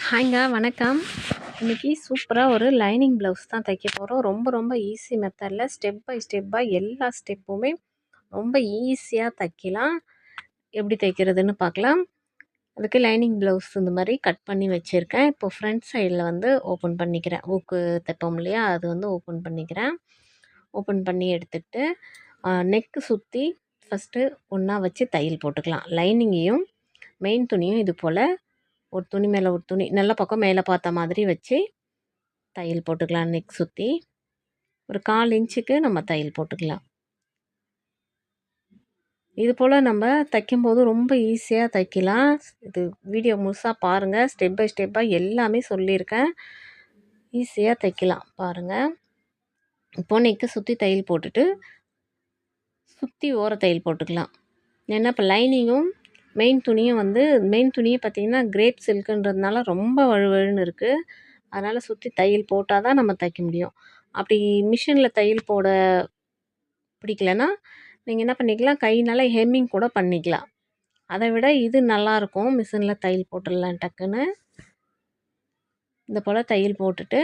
ஹாய்ங்க வணக்கம். இன்னைக்கு சூப்பரா ஒரு லைனிங் ப்ளவுஸ் தான் தைக்க போறோம். ரொம்ப ரொம்ப ஈஸி மெத்தட்ல ஸ்டெப் பை ஸ்டெப்பா எல்லா ஸ்டெப்புமே ரொம்ப ஈஸியா தைக்கலாம். எப்படி தைக்கிறதுன்னு பார்க்கலாம். அதுக்கு லைனிங் ப்ளவுஸ் இந்த மாரி கட் பண்ணி வச்சிருக்கேன். இப்போ ஃப்ரண்ட் சைடில் வந்து ஓப்பன் பண்ணிக்கிறேன். ஊக்கு தைப்போம் இல்லையா? அது வந்து ஓப்பன் பண்ணிக்கிறேன். ஓப்பன் பண்ணி எடுத்துட்டு நெக்கு சுற்றி ஃபஸ்ட்டு ஒன்றா வச்சு தையல் போட்டுக்கலாம். லைனிங்கையும் மெயின் துணியும் இது போல் ஒரு துணி மேலே ஒரு துணி நல்ல பக்கம் மேலே பார்த்த மாதிரி வச்சு தையல் போட்டுக்கலாம். நெக் சுற்றி ஒரு 1/4 இன்ச்சுக்கு நம்ம தையல் போட்டுக்கலாம். இது போல் நம்ம தைக்கும்போது ரொம்ப ஈஸியாக தைக்கலாம். இது வீடியோ முழுசாக பாருங்கள். ஸ்டெப் பை ஸ்டெப்பாக எல்லாமே சொல்லியிருக்கேன். ஈஸியாக தைக்கலாம் பாருங்கள். இப்போ நெக்கு சுற்றி தையல் போட்டுட்டு சுற்றி ஓர தையல் போட்டுக்கலாம். ஏன்னா இப்போ லைனிங்கும் மெயின் துணியும் வந்து மெயின் துணியை பார்த்திங்கன்னா கிரேப் சில்க்குன்றதுனால ரொம்ப வழுவழுன்னு இருக்குது. அதனால் சுற்றி தையல் போட்டால் தான் நம்ம தைக்க முடியும். அப்படி மிஷினில் தையல் போட பிடிக்கலன்னா நீங்கள் என்ன பண்ணிக்கலாம், கையினால் ஹெம்மிங் கூட பண்ணிக்கலாம். அதை விட இது நல்லாயிருக்கும். மிஷினில் தையல் போட்டுடலாம் டக்குன்னு. இந்த போல் தையல் போட்டுட்டு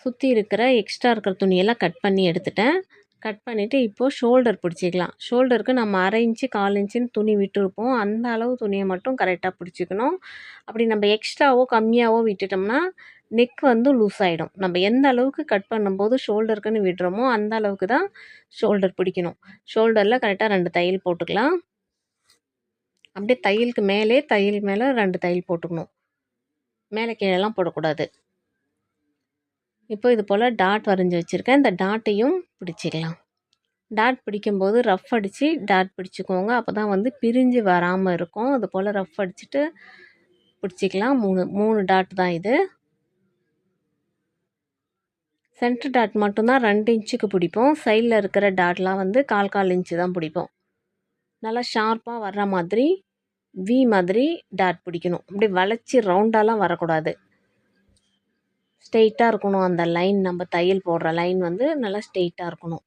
சுற்றி இருக்கிற எக்ஸ்ட்ரா இருக்கிற துணியெல்லாம் கட் பண்ணி எடுத்துட்டேன். கட் பண்ணிவிட்டு இப்போது ஷோல்டர் பிடிச்சிக்கலாம். ஷோல்டருக்கு நம்ம 1/2 இன்ச்சு 1/4 இன்ச்சுன்னு துணி விட்டுருப்போம். அந்த அளவு துணியை மட்டும் கரெக்டாக பிடிச்சிக்கணும். அப்படி நம்ம எக்ஸ்ட்ராவோ கம்மியாகவோ விட்டுட்டோம்னா நெக் வந்து லூஸ் ஆகிடும். நம்ம எந்த அளவுக்கு கட் பண்ணும்போது ஷோல்டருக்குன்னு விடுறோமோ அந்த அளவுக்கு தான் ஷோல்டர் பிடிக்கணும். ஷோல்டரில் கரெக்டாக 2 தையல் போட்டுக்கலாம். அப்படியே தையலுக்கு தையல் மேலே 2 தையல் போட்டுக்கணும். மேலே கீழெல்லாம் போடக்கூடாது. இப்போ இது போல் டாட் வரைஞ்சி வச்சுருக்கேன். இந்த டாட்டையும் பிடிச்சிக்கலாம். டாட் பிடிக்கும்போது ரஃப் அடித்து டாட் பிடிச்சிக்கோங்க. அப்போ தான் வந்து பிரிஞ்சு வராமல் இருக்கும். அது போல் ரஃப் அடிச்சுட்டு பிடிச்சிக்கலாம். 3 டாட் தான் இது. சென்டர் டாட் மட்டும்தான் 2 இன்ச்சுக்கு பிடிப்போம். சைடில் இருக்கிற டாட்லாம் வந்து 1/4 இன்ச்சு தான் பிடிப்போம். நல்லா ஷார்ப்பாக வர்ற மாதிரி வி மாதிரி டாட் பிடிக்கணும். இப்படி வளைச்சி ரவுண்டாலாம் வரக்கூடாது. ஸ்ட்ரெயிட்டாக இருக்கணும். அந்த லைன் நம்ம தையல் போடுற லைன் வந்து நல்லா ஸ்ட்ரெயிட்டாக இருக்கணும்.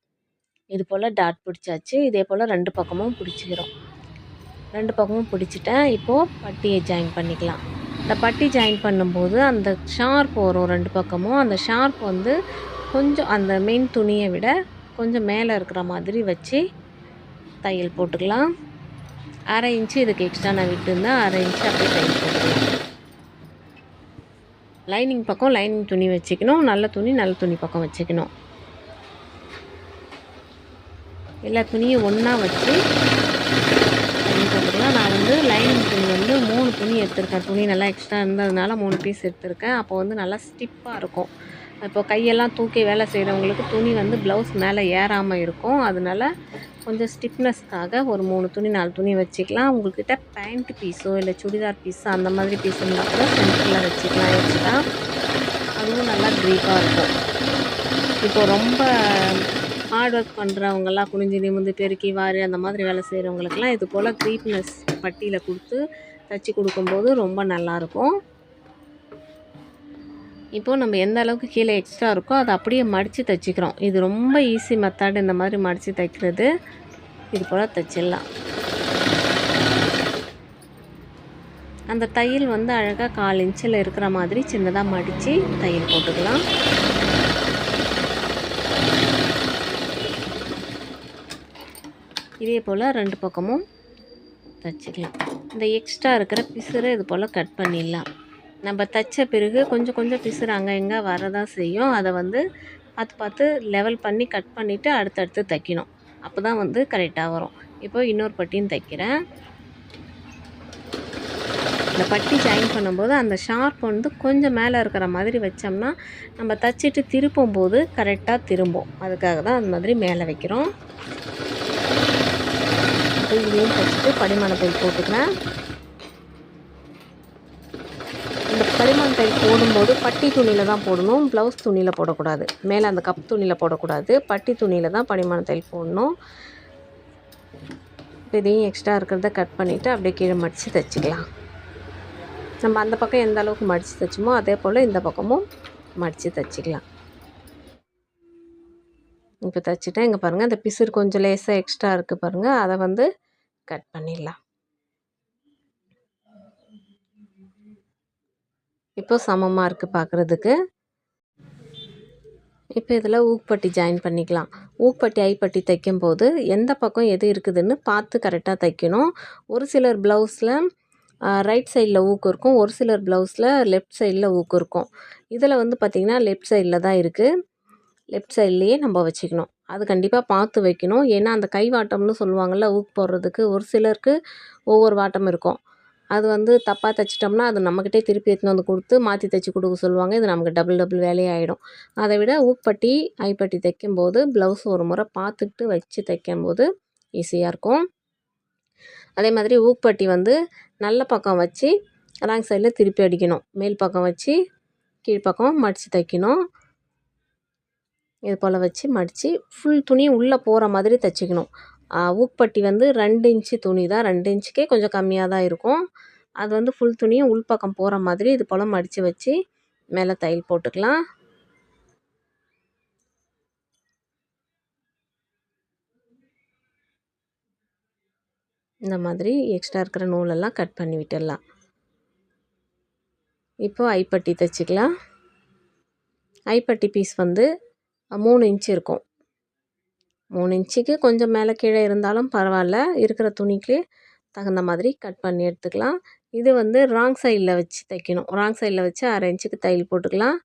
இது போல் டாட் பிடிச்சாச்சு. இதே போல் 2 பக்கமும் பிடிச்சிக்கிறோம். 2 பக்கமும் பிடிச்சிட்டேன். இப்போது பட்டியை ஜாயின் பண்ணிக்கலாம். இந்த பட்டி ஜாயின் பண்ணும்போது அந்த ஷார்ப் வரும் 2 பக்கமும். அந்த ஷார்ப் வந்து கொஞ்சம் அந்த மெயின் துணியை விட கொஞ்சம் மேலே இருக்கிற மாதிரி வச்சு தையல் போட்டுக்கலாம். 1/2 இன்ச்சு இதுக்கு எக்ஸ்ட்ரா நான் விட்டுருந்தேன். 1/2 இன்ச்சு அப்படியே தையல் போட்டுக்கலாம். லைனிங் பக்கம் லைனிங் துணி வச்சுக்கணும். நல்ல துணி பக்கம் வச்சுக்கணும். எல்லா துணியும் ஒன்றா வச்சு தையல் போட்டுக்கலாம். நான் வந்து லைனிங் துணி வந்து 3 துணி எடுத்திருக்கேன். துணி நல்லா எக்ஸ்ட்ரா இருந்ததுனால 3 பீஸ் எடுத்திருக்கேன். அப்போ வந்து நல்லா ஸ்டிப்பாக இருக்கும். இப்போ கையெல்லாம் தூக்கி வேலை செய்கிறவங்களுக்கு துணி வந்து ப்ளவுஸ் மேலே ஏறாமல் இருக்கும். அதனால கொஞ்சம் ஸ்டிஃப்னஸ்க்காக ஒரு 3 துணி 4 துணி வச்சுக்கலாம். உங்கள்கிட்ட பேண்ட் பீஸோ இல்லை சுடிதார் பீஸோ அந்த மாதிரி பீஸ் இருந்தால் கூட சென்டரில் வச்சுக்கலாம் எக்ஸ்ட்ரா. அதுவும் நல்லா க்ரீப்பாக இருக்கும். இப்போது ரொம்ப ஹார்ட் ஒர்க் பண்ணுறவங்கெல்லாம் குனிஞ்சு நிமிர்ந்து பெருக்கி வாரி அந்த மாதிரி வேலை செய்கிறவங்களுக்கெல்லாம் இது போல் க்ரீப்னஸ் பட்டியில் கொடுத்து தைச்சி கொடுக்கும்போது ரொம்ப நல்லாயிருக்கும். இப்போது நம்ம எந்த அளவுக்கு கீழே எக்ஸ்ட்ரா இருக்கோ அதை அப்படியே மடித்து தைச்சிக்கிறோம். இது ரொம்ப ஈஸி மெத்தட். இந்த மாதிரி மடித்து தைக்கிறது இது போல் தைச்சிடலாம். அந்த தையல் வந்து அழகாக 1/4 இன்ச்சில் இருக்கிற மாதிரி சின்னதாக மடித்து தையல் போட்டுக்கலாம். இதே போல் 2 பக்கமும் தைச்சிக்கலாம். இந்த எக்ஸ்ட்ரா இருக்கிற பிசுரை இது போல் கட் பண்ணிடலாம். நம்ம தைச்ச பிறகு கொஞ்சம் கொஞ்சம் பிசுறு அங்கே இங்கே வரதான் செய்யும். அதை வந்து பார்த்து லெவல் பண்ணி கட் பண்ணிவிட்டு அடுத்தடுத்து தைக்கணும். அப்போ தான் வந்து கரெக்டாக வரும். இப்போது இன்னொரு பட்டியும் தைக்கிறேன். இந்த பட்டி ஜாயின் பண்ணும்போது அந்த ஷார்ப் வந்து கொஞ்சம் மேலே இருக்கிற மாதிரி வச்சோம்னா நம்ம தைச்சிட்டு திருப்பும் போது கரெக்டாக திரும்பும். அதுக்காக தான் அந்த மாதிரி மேலே வைக்கிறோம். இதையும் தைச்சிட்டு படிமான தையல் போட்டுக்கிறேன். இந்த படிமான தையல் போடும்போது பட்டி துணியில் தான் போடணும். ப்ளவுஸ் துணியில் போடக்கூடாது. மேலே அந்த கப் துணியில் போடக்கூடாது. பட்டி துணியில் தான் படிமான தையல் போடணும். இதையும் எக்ஸ்ட்ரா இருக்கிறத கட் பண்ணிவிட்டு அப்படியே கீழே மடித்து தைச்சிக்கலாம். நம்ம அந்த பக்கம் எந்த அளவுக்கு மடித்து தைச்சோமோ அதே போல் இந்த பக்கமும் மடித்து தைச்சிக்கலாம். இப்போ தைச்சிட்டேன். இங்கே பாருங்கள், இந்த பிசுறு கொஞ்சம் லேசாக எக்ஸ்ட்ரா இருக்குது பாருங்கள். அதை வந்து கட் பண்ணிடலாம். இப்போ சமமாக இருக்குது பார்க்குறதுக்கு. இப்போ இதில் ஊக்பட்டி ஜாயின் பண்ணிக்கலாம். ஊக்பட்டி ஐப்பட்டி தைக்கும்போது எந்த பக்கம் எது இருக்குதுன்னு பார்த்து கரெக்டாக தைக்கணும். ஒரு சிலர் ப்ளவுஸில் ரைட் சைடில் ஊக்கு இருக்கும், ஒரு சிலர் ப்ளவுஸில் லெஃப்ட் சைடில் ஊக்கு இருக்கும். இதில் வந்து பார்த்திங்கன்னா லெஃப்ட் சைடில் தான் இருக்குது. லெஃப்ட் சைட்லேயே நம்ம வச்சுக்கணும். அது கண்டிப்பாக பார்த்து வைக்கணும். ஏன்னா அந்த கை வாட்டம்னு சொல்லுவாங்கள்ல, ஊக்கு போடுறதுக்கு ஒரு சிலருக்கு ஒவ்வொரு வாட்டம் இருக்கும். அது வந்து தப்பாக தைச்சிட்டோம்னா அது நம்மக்கிட்டே திருப்பி எடுத்துன்னு வந்து கொடுத்து மாற்றி தைச்சி கொடுக்க சொல்லுவாங்க. இது நமக்கு டபுள் வேலையாகிடும். அதை விட ஊக்பட்டி ஐப்பட்டி தைக்கும்போது ப்ளவுஸ் ஒரு முறை பார்த்துக்கிட்டு வச்சு தைக்கும்போது ஈஸியாக இருக்கும். அதே மாதிரி ஊக்பட்டி வந்து நல்ல பக்கம் வச்சு ராங் சைடில் திருப்பி அடிக்கணும். மேல் பக்கம் வச்சு கீழ்ப்பக்கம் மடித்து தைக்கணும். இது போல் வச்சு மடித்து ஃபுல் துணி உள்ளே போகிற மாதிரி தைச்சிக்கணும். ஊக்பட்டி வந்து 2 இன்ச்சு துணி தான், 2 இன்ச்சுக்கே கொஞ்சம் கம்மியாக தான் இருக்கும். அது வந்து ஃபுல் துணியும் உள்பக்கம் போகிற மாதிரி இது போல் மடித்து வச்சு மேலே தையல் போட்டுக்கலாம். இந்த மாதிரி எக்ஸ்ட்ரா இருக்கிற நூலெல்லாம் கட் பண்ணி விட்டுடலாம். இப்போது ஐப்பட்டி தைச்சிக்கலாம். ஐப்பட்டி பீஸ் வந்து 3 இன்ச்சு இருக்கும். 3 இன்ச்சுக்கு கொஞ்சம் மேலே கீழே இருந்தாலும் பரவாயில்ல. இருக்கிற துணிக்கு தகுந்த மாதிரி கட் பண்ணி எடுத்துக்கலாம். இது வந்து ராங் சைடில் வச்சு தைக்கணும். ராங் சைடில் வச்சு 1/2 இன்ச்சுக்கு தையல் போட்டுக்கலாம்.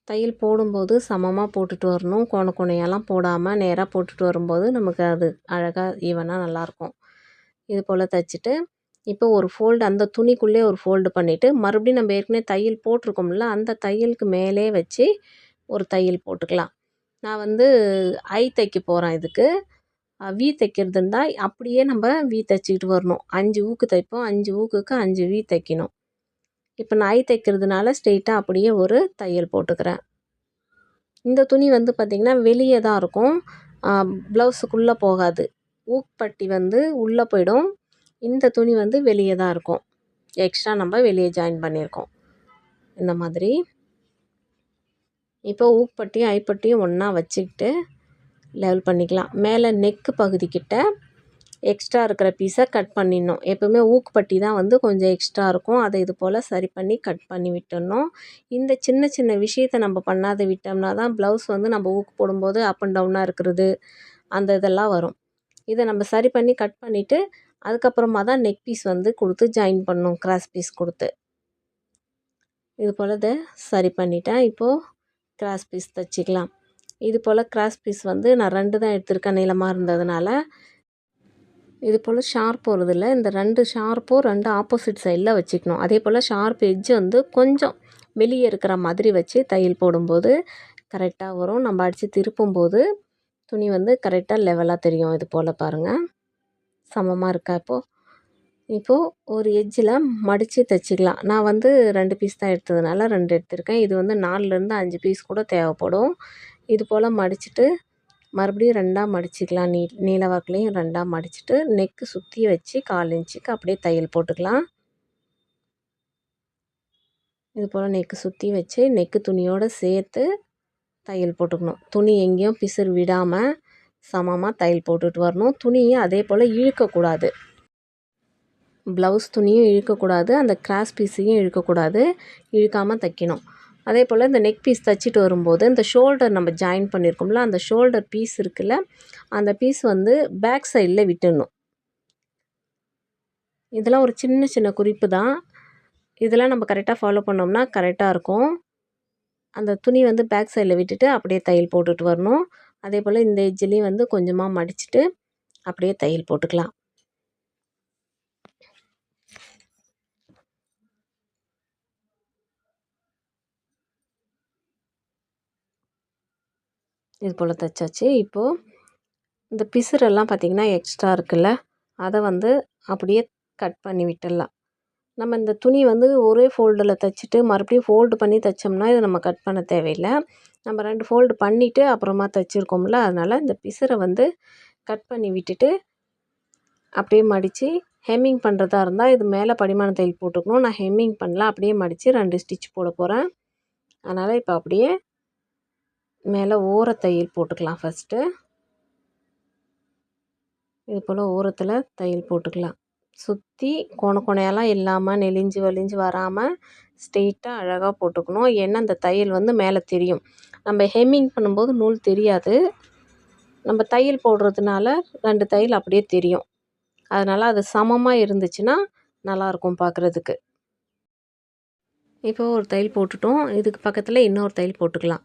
தையல் போடும்போது சமமாக போட்டுட்டு வரணும். கோணையெல்லாம் போடாமல் நேராக போட்டுட்டு வரும்போது நமக்கு அது அழகாக ஈவனாக நல்லாயிருக்கும். இது போல் தைச்சிட்டு இப்போ ஒரு ஃபோல்டு அந்த துணிக்குள்ளே ஒரு ஃபோல்டு பண்ணிவிட்டு மறுபடியும் நம்ம ஏற்கனவே தையல் போட்டிருக்கோம்ல, அந்த தையலுக்கு மேலே வச்சு ஒரு தையல் போட்டுக்கலாம். நான் வந்து ஐ தைக்க போகிறேன். இதுக்கு வி தைக்கிறது இருந்தால் அப்படியே நம்ம வி தைச்சிக்கிட்டு வரணும். 5 ஊக்கு தைப்போம். 5 ஊக்குக்கு 5 வி தைக்கணும். இப்போ நான் ஐ தைக்கிறதுனால ஸ்ட்ரெயிட்டாக அப்படியே ஒரு தையல் போட்டுக்கிறேன். இந்த துணி வந்து பார்த்திங்கன்னா வெளியே தான் இருக்கும், ப்ளவுஸுக்குள்ளே போகாது. ஊக்பட்டி வந்து உள்ளே போயிடும். இந்த துணி வந்து வெளியே தான் இருக்கும். எக்ஸ்ட்ரா நம்ம வெளியே ஜாயின் பண்ணியிருக்கோம். இந்த மாதிரி இப்போ ஊக்பட்டியும் ஐப்பட்டியும் ஒன்றா வச்சுக்கிட்டு லெவல் பண்ணிக்கலாம். மேலே நெக்கு பகுதிக்கிட்ட எக்ஸ்ட்ரா இருக்கிற பீஸை கட் பண்ணிடணும். எப்போவுமே ஊக்பட்டி தான் வந்து கொஞ்சம் எக்ஸ்ட்ரா இருக்கும். அதை இது போல் சரி பண்ணி கட் பண்ணி விட்டுடணும். இந்த சின்ன சின்ன விஷயத்தை நம்ம பண்ணாத விட்டோம்னா தான் ப்ளவுஸ் வந்து நம்ம ஊக்கு போடும்போது அப் அண்ட் டவுனாக இருக்கிறது அந்த இதெல்லாம் வரும். இதை நம்ம சரி பண்ணி கட் பண்ணிவிட்டு அதுக்கப்புறமா தான் நெக் பீஸ் வந்து கொடுத்து ஜாயின் பண்ணணும், கிராஸ் பீஸ் கொடுத்து. இது போல் இதை சரி பண்ணிட்டேன். இப்போது கிராஸ் பீஸ் தைச்சிக்கலாம். இது போல் கிராஸ் பீஸ் வந்து நான் 2 தான் எடுத்திருக்கேன் நீளமாக இருந்ததுனால. இது போல் ஷார்ப் வருதில்ல, இந்த 2 ஷார்ப்பும் 2 ஆப்போசிட் சைடில் வச்சுக்கணும். அதே போல் ஷார்ப் எட்ஜ் வந்து கொஞ்சம் வெளியே இருக்கிற மாதிரி வச்சு தையல் போடும்போது கரெக்டாக வரும். நம்ம அடித்து திருப்பும்போது துணி வந்து கரெக்டாக லெவலாக தெரியும். இது போல் பாருங்கள், சமமாக இருக்கா? இப்போது ஒரு எட்ஜில் மடித்து தைச்சிக்கலாம். நான் வந்து 2 பீஸ் தான் எடுத்ததுனால 2 எடுத்திருக்கேன். இது வந்து 4லேருந்து 5 பீஸ் கூட தேவைப்படும். இது போல் மடிச்சுட்டு மறுபடியும் 2ஆக மடிச்சிக்கலாம். நீல வாக்குலேயும் 2ஆக மடிச்சுட்டு நெக்கு சுற்றி வச்சு 1/4 இன்ச்சுக்கு அப்படியே தையல் போட்டுக்கலாம். இது போல் நெக்கு சுற்றி வச்சு நெக்கு துணியோடு சேர்த்து தையல் போட்டுக்கணும். துணி எங்கேயும் பிசுறு விடாமல் சமமாக தையல் போட்டுட்டு வரணும். துணியை அதே போல் இழுக்கக்கூடாது. ப்ளவுஸ் துணியும் இழுக்கக்கூடாது, அந்த கிராஸ் பீஸையும் இழுக்கக்கூடாது. இழுக்காமல் தைக்கணும். அதே போல் இந்த நெக் பீஸ் தைச்சிட்டு வரும்போது இந்த ஷோல்டர் நம்ம ஜாயின் பண்ணியிருக்கோம்ல, அந்த ஷோல்டர் பீஸ் இருக்குல்ல, அந்த பீஸ் வந்து பேக் சைடில் விட்டுடணும். இதெல்லாம் ஒரு சின்ன சின்ன குறிப்பு தான். இதெல்லாம் நம்ம கரெக்டாக ஃபாலோ பண்ணோம்னா கரெக்டாக இருக்கும். அந்த துணி வந்து பேக் சைடில் விட்டுட்டு அப்படியே தையல் போட்டுட்டு வரணும். அதே போல் இந்த எட்ஜ்லேயும் வந்து கொஞ்சமாக மடிச்சுட்டு அப்படியே தையல் போட்டுக்கலாம். இது போல் தைச்சாச்சு. இப்போது இந்த பிசுறெல்லாம் பார்த்திங்கன்னா எக்ஸ்ட்ரா இருக்குல்ல, அதை வந்து அப்படியே கட் பண்ணி விட்டுடலாம். நம்ம இந்த துணி வந்து ஒரே ஃபோல்டில் தைச்சிட்டு மறுபடியும் ஃபோல்டு பண்ணி தைச்சோம்னா இதை நம்ம கட் பண்ண தேவையில்லை. நம்ம 2 ஃபோல்டு பண்ணிவிட்டு அப்புறமா தைச்சிருக்கோம்ல, அதனால் இந்த பிசுரை வந்து கட் பண்ணி விட்டுட்டு அப்படியே மடித்து ஹெம்மிங் பண்ணுறதா இருந்தால் இது மேலே படிமான தையல் போட்டுக்கணும். நான் ஹெம்மிங் பண்ணல, அப்படியே மடித்து 2 ஸ்டிச் போட போகிறேன். அதனால் இப்போ அப்படியே மேலே ஓர தையல் போட்டுக்கலாம் ஃபஸ்ட்டு. இது போல் ஓரத்தில் தையல் போட்டுக்கலாம். சுற்றி கோணையெல்லாம் இல்லாமல் நெளிஞ்சு வலிஞ்சு வராமல் ஸ்ட்ரெயிட்டாக அழகாக போட்டுக்கணும். ஏன்னா அந்த தையல் வந்து மேலே தெரியும். நம்ம ஹெம்மிங் பண்ணும்போது நூல் தெரியாது. நம்ம தையல் போடுறதுனால 2 தையல் அப்படியே தெரியும். அதனால் அது சமமாக இருந்துச்சுன்னா நல்லாயிருக்கும் பார்க்குறதுக்கு. இப்போ ஒரு தையல் போட்டுட்டோம். இதுக்கு பக்கத்தில் இன்னொரு தையல் போட்டுக்கலாம்.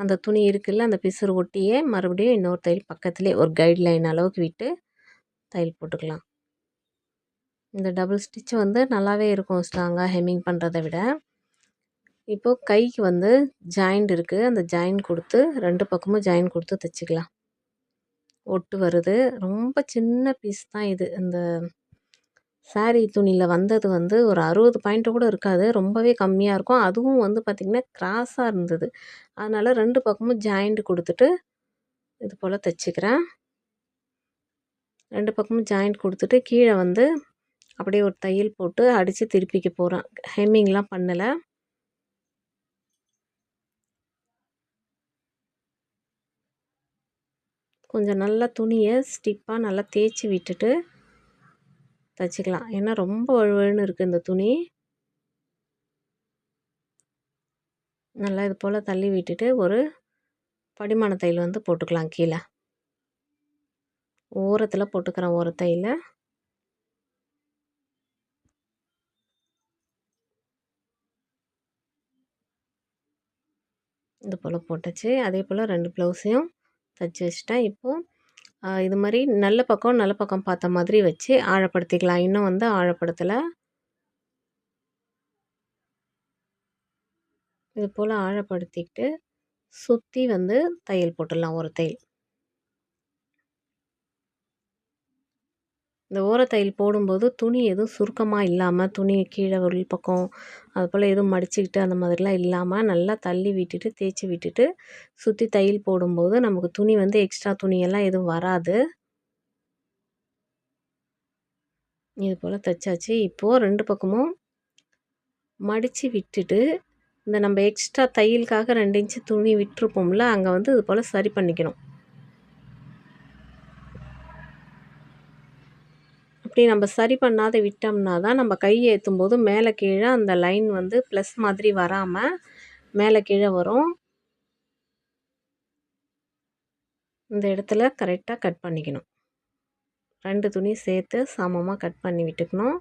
அந்த துணி இருக்குல்ல, அந்த பிசுறு ஒட்டியே மறுபடியும் இன்னொரு தையல் பக்கத்துலேயே ஒரு கைட் லைன் அளவுக்கு விட்டு தையல் போட்டுக்கலாம். இந்த டபுள் ஸ்டிச் வந்து நல்லாவே இருக்கும் ஸ்ட்ராங்காக ஹெம்மிங் பண்ணுறத விட. இப்போது கைக்கு வந்து ஜாயிண்ட் இருக்குது. அந்த ஜாயிண்ட் கொடுத்து 2 பக்கமும் ஜாயிண்ட் கொடுத்து தைச்சிக்கலாம். ஒட்டு வருது. ரொம்ப சின்ன பீஸ் தான் இது. இந்த சாரீ துணியில் வந்தது வந்து ஒரு 60 பாயிண்ட்டு கூட இருக்காது. ரொம்பவே கம்மியாக இருக்கும். அதுவும் வந்து பார்த்திங்கன்னா கிராஸாக இருந்தது. அதனால் 2 பக்கமும் ஜாயிண்ட் கொடுத்துட்டு இது போல் தைச்சிக்கிறேன். 2 பக்கமும் ஜாயிண்ட் கொடுத்துட்டு கீழே வந்து அப்படியே ஒரு தையல் போட்டு அடித்து திருப்பிக்க போகிறேன். ஹெம்மிங்லாம் பண்ணலை. கொஞ்சம் நல்லா துணியை ஸ்டிப்பாக நல்லா தேய்ச்சி விட்டுட்டு தைச்சிக்கலாம். ஏன்னா ரொம்ப வழுவழுன்னு இருக்குது இந்த துணி. நல்லா இது போல் தள்ளி விட்டுட்டு ஒரு படிமான தையல் வந்து போட்டுக்கலாம். கீழே ஓரத்தில் போட்டுக்கிறேன். ஒரு தையலை இது போல் போட்டாச்சு. அதே போல் 2 ப்ளவுஸையும் தைச்சி வச்சுட்டேன். இப்போது இது மாதிரி நல்ல பக்கம் பார்த்த மாதிரி வச்சு ஆழப்படுத்திக்கலாம். இன்னும் வந்து ஆழப்படுத்தலை. இது போல் ஆழப்படுத்திக்கிட்டு சுற்றி வந்து தையல் போட்டுடலாம். ஒரு தையல். இந்த ஓரத்தையல் போடும்போது துணி எதுவும் சுருக்கமாக இல்லாமல், துணி கீழே உள் பக்கம் அதுபோல் எதுவும் மடிச்சுக்கிட்டு அந்த மாதிரிலாம் இல்லாமல் நல்லா தள்ளி விட்டுட்டு தேய்ச்சி விட்டுட்டு சுற்றி தையல் போடும்போது நமக்கு துணி வந்து எக்ஸ்ட்ரா துணியெல்லாம் எதுவும் வராது. இது போல் தைச்சாச்சு. இப்போது 2 பக்கமும் மடித்து விட்டுட்டு இந்த நம்ம எக்ஸ்ட்ரா தையலுக்காக 2 இன்ச்சு துணி விட்டுருப்போம்ல, அங்கே வந்து இது போல் சரி பண்ணிக்கணும். அப்படி நம்ம சரி பண்ணாத விட்டோம்னா தான் நம்ம கை ஏற்றும்போது மேலே கீழே அந்த லைன் வந்து ப்ளஸ் மாதிரி வராமல் மேலே கீழே வரும். இந்த இடத்துல கரெக்டாக கட் பண்ணிக்கணும். 2 துணி சேர்த்து சமமாக கட் பண்ணி விட்டுக்கணும்.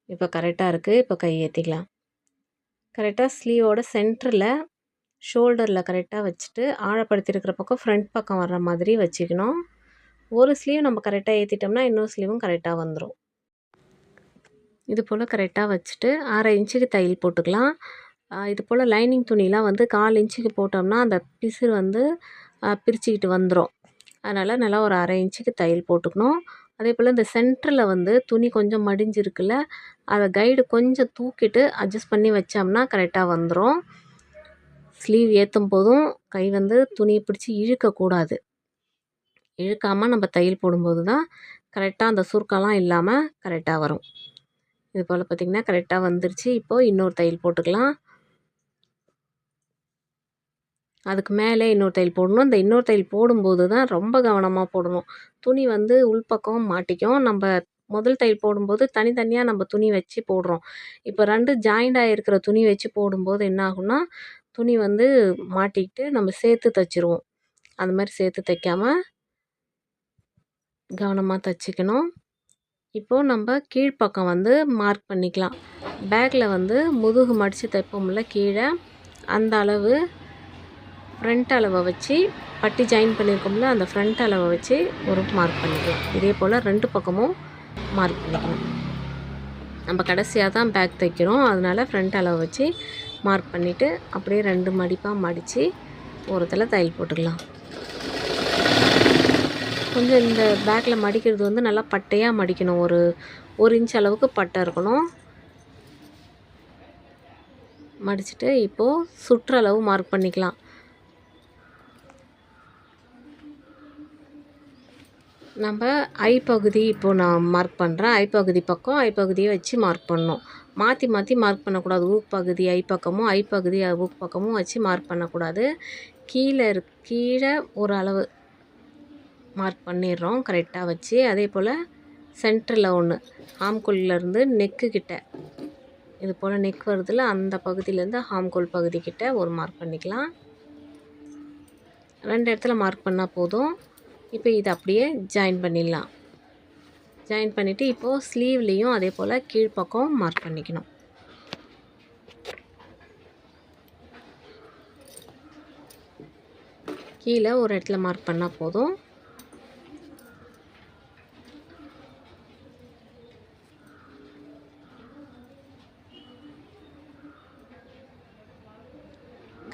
இப்போ கரெக்டாக இருக்குது. இப்போ கை ஏற்றிக்கலாம். கரெக்டாக ஸ்லீவோட சென்டரில் ஷோல்டரில் கரெக்டாக வச்சுட்டு ஆழப்படுத்தியிருக்கிற பக்கம் ஃப்ரண்ட் பக்கம் வர்ற மாதிரி வச்சுக்கணும். ஒரு ஸ்லீவ் நம்ம கரெக்டாக ஏற்றிட்டோம்னா இன்னொரு ஸ்லீவும் கரெக்டாக வந்துடும். இது போல் கரெக்டாக வச்சுட்டு 1/2 இன்ச்சுக்கு தையல் போட்டுக்கலாம். இது போல் லைனிங் துணிலாம் வந்து 1/4 இன்ச்சுக்கு போட்டோம்னா அந்த பிசுறு வந்து பிரிச்சுக்கிட்டு வந்துடும். அதனால் நல்லா ஒரு 1/2 இன்ச்சுக்கு தையல் போட்டுக்கணும். அதே போல் இந்த சென்டரில் வந்து துணி கொஞ்சம் மடிஞ்சிருக்குல்ல, அதை கைடு கொஞ்சம் தூக்கிட்டு அட்ஜஸ்ட் பண்ணி வச்சோம்னா கரெக்டாக வந்துடும். ஸ்லீவ் ஏற்றும் போதும் கை வந்து துணியை பிடிச்சி இழுக்கக்கூடாது. இழுக்காமல் நம்ம தையல் போடும்போது தான் கரெக்டாக அந்த சுருக்கம்லாம் இல்லாமல் கரெக்டாக வரும். இது போல் பார்த்திங்கன்னா கரெக்டாக வந்துருச்சு. இப்போது இன்னொரு தையல் போட்டுக்கலாம். அதுக்கு மேலே இன்னொரு தையல் போடணும். இந்த இன்னொரு தையல் போடும்போது தான் ரொம்ப கவனமாக போடணும். துணி வந்து உள்பக்கம் மாட்டிக்கும். நம்ம முதல் தையல் போடும்போது தனித்தனியாக நம்ம துணி வச்சு போடுறோம். இப்போ 2 ஜாயிண்ட் ஆகிருக்கிற துணி வச்சு போடும்போது என்ன ஆகும்னா துணி வந்து மாட்டிக்கிட்டு நம்ம சேர்த்து தைச்சிருவோம். அந்த மாதிரி சேர்த்து தைக்காமல் கவனமாக தைச்சிக்கணும். இப்போது நம்ம கீழ்ப்பக்கம் வந்து மார்க் பண்ணிக்கலாம். பேக்கில் வந்து முதுகு மடித்து தைப்போம்ல கீழே, அந்த அளவு ஃப்ரண்ட் அளவை வச்சு பட்டி ஜாயின் பண்ணியிருக்கோம்ல அந்த ஃப்ரண்ட் அளவை வச்சு ஒரு மார்க் பண்ணிக்கலாம். இதே போல் 2 பக்கமும் மார்க் பண்ணிக்கணும். நம்ம கடைசியாக தான் பேக் தைக்கிறோம். அதனால் ஃப்ரண்ட் அளவை வச்சு மார்க் பண்ணிவிட்டு அப்படியே 2 மடிப்பாக மடித்து ஓரத்தில் தையல் போட்டுக்கலாம். கொஞ்சம் இந்த பேக்கில் மடிக்கிறது வந்து நல்லா பட்டையாக மடிக்கணும். ஒரு 1 இன்ச் அளவுக்கு பட்டை இருக்கணும். மடிச்சுட்டு இப்போது சுற்றளவு மார்க் பண்ணிக்கலாம். நம்ம ஐ பகுதி இப்போது நான் மார்க் பண்ணுறேன். ஐ பகுதி பக்கம் ஐ பகுதியை வச்சு மார்க் பண்ணணும். மாற்றி மாற்றி மார்க் பண்ணக்கூடாது. ஊக் பகுதி ஐ பக்கமும் ஐ பகுதி ஊக் பக்கமும் வச்சு மார்க் பண்ணக்கூடாது. கீழே ஒரு அளவு மார்க் பண்ணிடுறோம் கரெக்டாக வச்சு. அதே போல் சென்டரில் ஒன்று ஆம்கோல்லேருந்து நெக்கு கிட்ட இது போல் நெக் வருதுல அந்த பகுதியிலேருந்து ஆம்கோல் பகுதிக்கிட்ட ஒரு மார்க் பண்ணிக்கலாம். 2 இடத்துல மார்க் பண்ணால் போதும். இப்போ இதை அப்படியே ஜாயின் பண்ணிடலாம். ஜாயின் பண்ணிவிட்டு இப்போது ஸ்லீவ்லேயும் அதே போல் கீழ்ப்பக்கம் மார்க் பண்ணிக்கணும். கீழே ஒரு இடத்துல மார்க் பண்ணால் போதும்.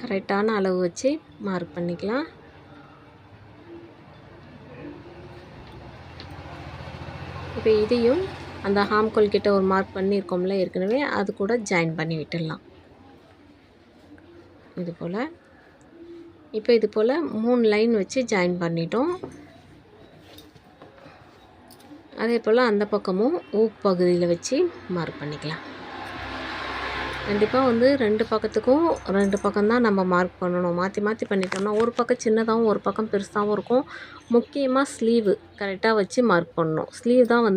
கரெக்டான அளவு வச்சு மார்க் பண்ணிக்கலாம். இப்போ இதையும் அந்த ஹாம்கோல் கிட்ட ஒரு மார்க் பண்ணியிருக்கோம்ல ஏற்கனவே, அது கூட ஜாயின் பண்ணி விட்டுடலாம். இது போல் இப்போ இது போல் 3 லைன் வச்சு ஜாயின் பண்ணிட்டோம். அதே போல் அந்த பக்கமும் ஊக் பகுதியில் வச்சு மார்க் பண்ணிக்கலாம். கண்டிப்பாக 2 பக்கத்துக்கும் 2 பக்கம் தான் நம்ம மார்க் பண்ணணும். மாற்றி மாற்றி பண்ணிட்டோம்னா ஒரு பக்கம் சின்னதாகவும் ஒரு பக்கம் பெருசாகவும் இருக்கும். முக்கியமாக ஸ்லீவு கரெக்டாக வச்சு மார்க் பண்ணணும். ஸ்லீவ் தான்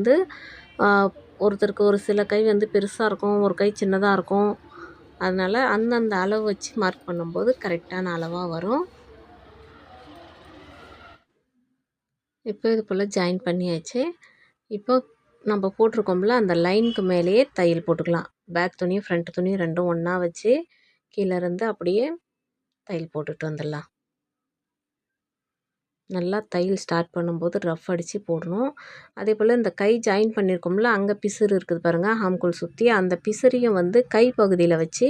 ஒருத்தருக்கு ஒரு சில கை பெருசாக இருக்கும், ஒரு கை சின்னதாக இருக்கும். அதனால் அந்தந்த அளவு வச்சு மார்க் பண்ணும்போது கரெக்டான அளவாக வரும். இப்போ இது போல் ஜாயின் பண்ணியாச்சு. இப்போ நம்ம போட்டிருக்கோம்ல அந்த லைனுக்கு மேலேயே தையல் போட்டுக்கலாம். பேக் துணி ஃப்ரண்ட் துணி 2ம் ஒன்றா வச்சு கீழேருந்து அப்படியே தையல் போட்டுட்டு வந்துடலாம். நல்லா தையல் ஸ்டார்ட் பண்ணும்போது ரஃப் அடித்து போடணும். அதே போல் இந்த கை ஜாயின் பண்ணியிருக்கோம்ல அங்கே பிசுறு இருக்குது பாருங்கள், ஹாம்கோல் சுற்றி அந்த பிசுறையும் கை பகுதியில் வச்சு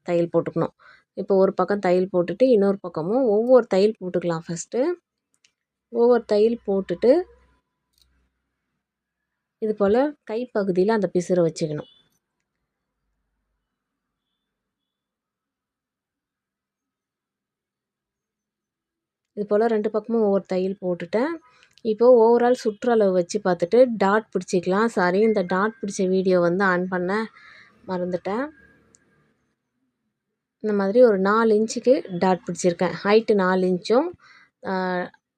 தையல் போட்டுக்கணும். இப்போ ஒரு பக்கம் தையல் போட்டுட்டு இன்னொரு பக்கமும் ஒவ்வொரு தையல் போட்டுக்கலாம். ஃபஸ்ட்டு ஒவ்வொரு தையல் போட்டுட்டு இது போல் கை பகுதியில் அந்த பிசுறை வச்சுக்கணும். இது போல் 2 பக்கமும் ஒவ்வொரு தையல் போட்டுட்டேன். இப்போது ஓவரால் சுற்றளவு வச்சு பார்த்துட்டு டாட் பிடிச்சிக்கலாம். சாரி, இந்த டாட் பிடிச்ச வீடியோ ஆன் பண்ண மறந்துட்டேன். இந்த மாதிரி ஒரு 4 இன்ச்சுக்கு டாட் பிடிச்சிருக்கேன். ஹைட்டு 4 இன்ச்சும்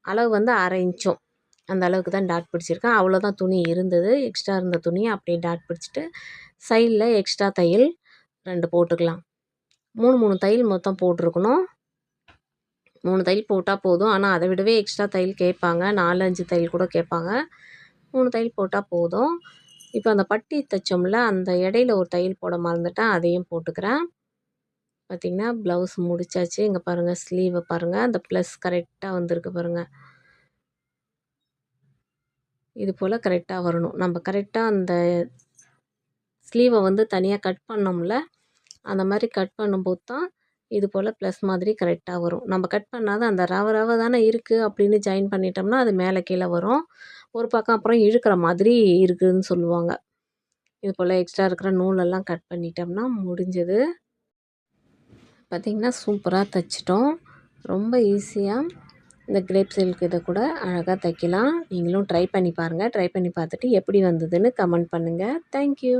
அளவு 1/2 இன்ச்சும் அந்த அளவுக்கு தான் டாட் பிடிச்சிருக்கேன். அவ்வளோதான் துணி இருந்தது. எக்ஸ்ட்ரா இருந்த துணியை அப்படியே டாட் பிடிச்சிட்டு சைடில் எக்ஸ்ட்ரா தையல் 2 போட்டுக்கலாம். 3 தையல் மொத்தம் போட்டிருக்கணும். 3 தையல் போட்டால் போதும். ஆனால் அதை விடவே எக்ஸ்ட்ரா தையல் கேட்பாங்க. 4, 5 தையல் கூட கேட்பாங்க. 3 தையல் போட்டால் போதும். இப்போ அந்த பட்டி தைச்சோம்ல அந்த இடையில ஒரு தையல் போட மறந்துட்டேன், அதையும் போட்டுக்கிறேன். பார்த்திங்கன்னா ப்ளவுஸ் முடிச்சாச்சு. இங்கே பாருங்கள், ஸ்லீவை பாருங்கள், அந்த ப்ளஸ் கரெக்டாக வந்திருக்கு பாருங்கள். இது போல் கரெக்டாக வரணும். நம்ம கரெக்டாக அந்த ஸ்லீவை தனியாக கட் பண்ணோம்ல, அந்த மாதிரி கட் பண்ணும்போது தான் இது போல் ப்ளஸ் மாதிரி கரெக்டாக வரும். நம்ம கட் பண்ணாத அந்த ரவ தானே இருக்குது அப்படின்னு ஜாயின் பண்ணிட்டோம்னா அது மேலே கீழே வரும். ஒரு பக்கம் அப்புறம் இழுக்கிற மாதிரி இருக்குதுன்னு சொல்லுவாங்க. இது போல் எக்ஸ்ட்ரா இருக்கிற நூலெல்லாம் கட் பண்ணிட்டோம்னா முடிஞ்சது. பார்த்திங்கன்னா சூப்பராக தைச்சிட்டோம். ரொம்ப ஈஸியாக இந்த கிரேப் சில்க் இதை கூட அழகாக தைக்கலாம். நீங்களும் ட்ரை பண்ணி பாருங்கள். ட்ரை பண்ணி பார்த்துட்டு எப்படி வந்ததுன்னு கமெண்ட் பண்ணுங்கள். தேங்க்யூ.